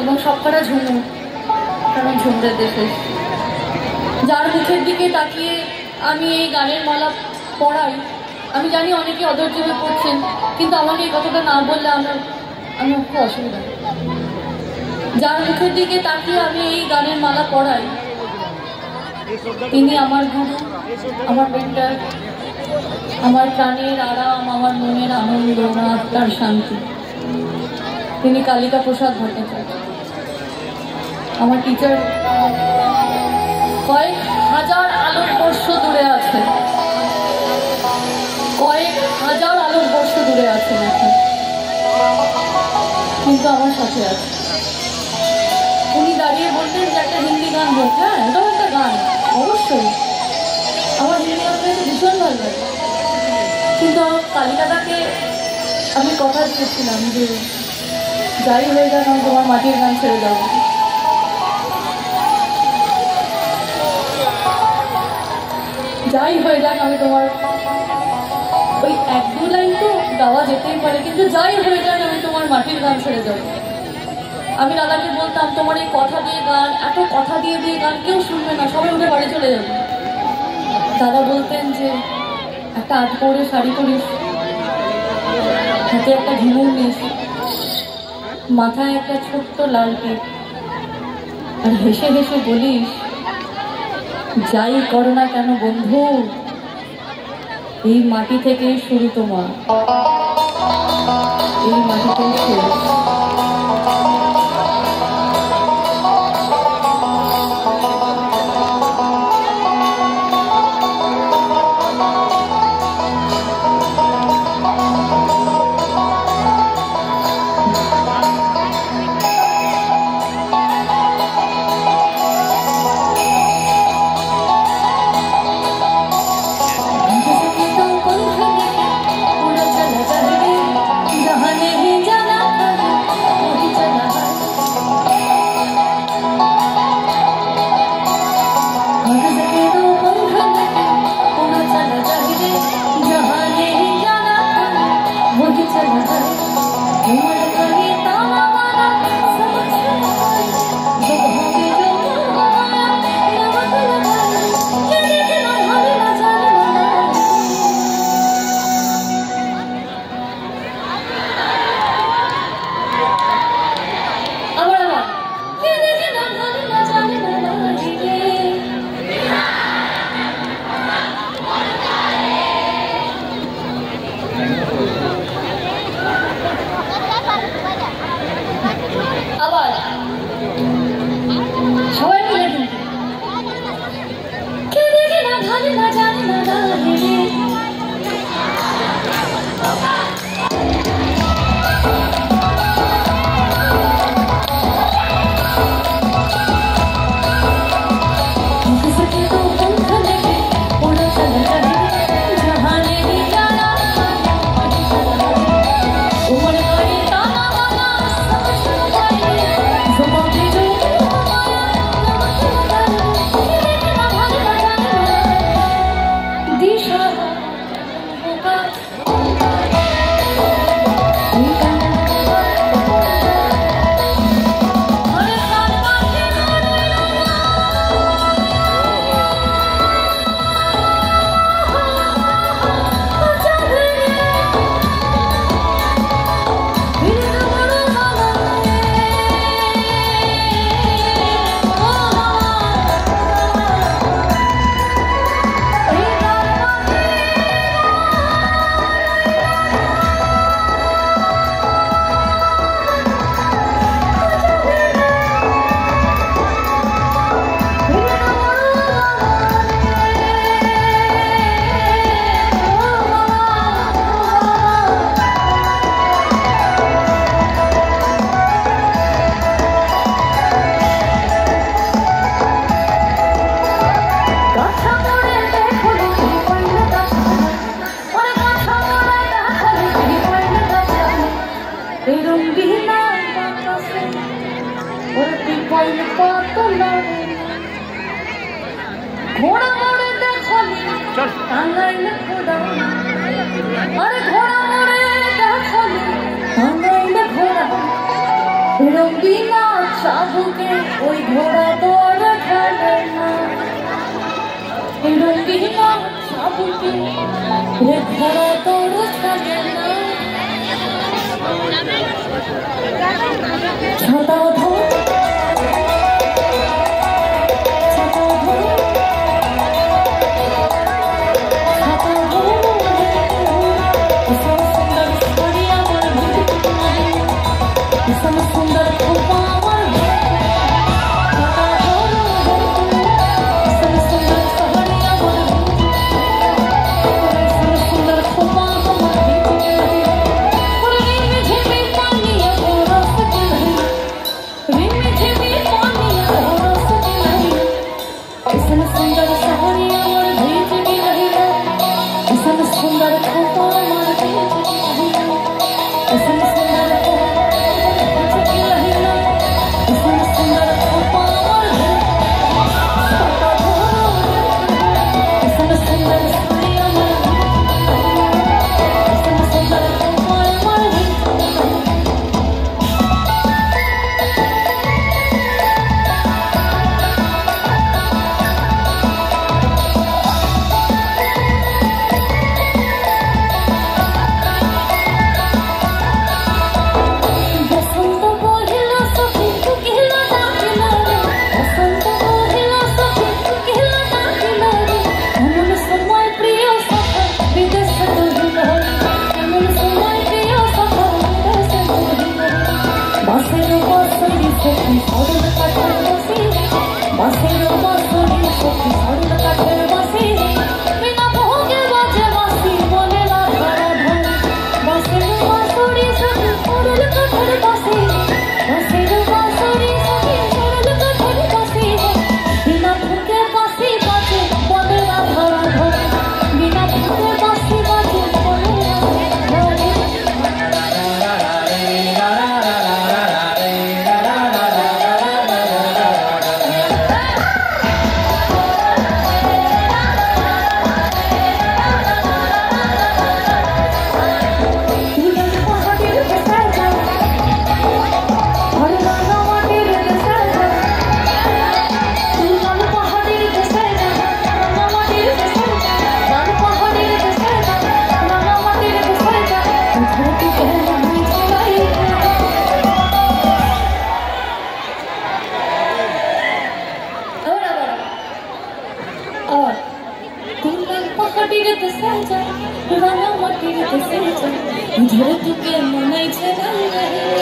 এবং সবকটা ঝুমুর, কারণ ঝুমুরের দেশে যার মুখের দিকে তাকিয়ে আমি এই গানের মালা পড়াই। আমি জানি অনেকে অধৈর্য হয়ে পড়ছেন, কিন্তু আমাকে এই কথাটা না বললে আমি খুব অসুবিধা। যার মুখের দিকে তাকিয়ে আমি এই গানের মালা পড়াই, তিনি আমার গুরু, আমার মেন্টর, আমার প্রাণের আরাম, আমার মনের আনন্দ, আমার আত্মার শান্তি। তিনি কালিকা প্রসাদ ভট্টাচার্য, আমার টিচার। কয়েক হাজার আলোকবর্ষ দূরে আছে, কয়েক হাজার আলোকবর্ষ দূরে আছে এখন, কিন্তু আমার সাথে আছে। উনি দাঁড়িয়ে বলতেন যে একটা হিন্দি গান হোক। হ্যাঁ, এটাও একটা গান, অবশ্যই আমার হিন্দি গান ভীষণ ভালো লাগে। কিন্তু কালিকাটাকে আমি কথা দিয়েছিলাম যে যাই হয়ে যাক আমি তোমার মাটির গান ছেড়ে যাবো। যাই হয়ে যাক আমি তোমার ওই এক দু লাইন তো গাওয়া যেতেই পারে, কিন্তু যাই হয়ে যাক আমি তোমার মাটির গান ছেড়ে যাবো। আমি দাদাকে বলতাম তোমার এই কথা দিয়ে গান, এত কথা দিয়ে দিয়ে গান কেউ শুনবে না, সবাই উঠে বাড়ি চলে যাবে। দাদা বলতেন যে একটা 8 পরে শাড়ি পরিস, হাতে একটা ঝুমুর নিস, মাথায় একটা ছোট্ট লাল টিপ, আর হেসে হেসে বলিস যাই করো না কেন বন্ধু, এই মাটি থেকে শুরু তোমার, এই মাটিতেই শেষ। ঘোড়া মোড়ে দেখো টাঙ্গাইলে ঘোড়া, আরে ঘোড়া মোড়ে দেখো টাঙ্গাইলে ঘোড়া, রঙ্গিনা চাবুকে ওই ঘোড়া তোর খেলে না রঙ্গিনা চাবুকে ওই ঘোড়া তোর খেলে না ছাতা ধর ধরে তোকে মনে ছেড়ে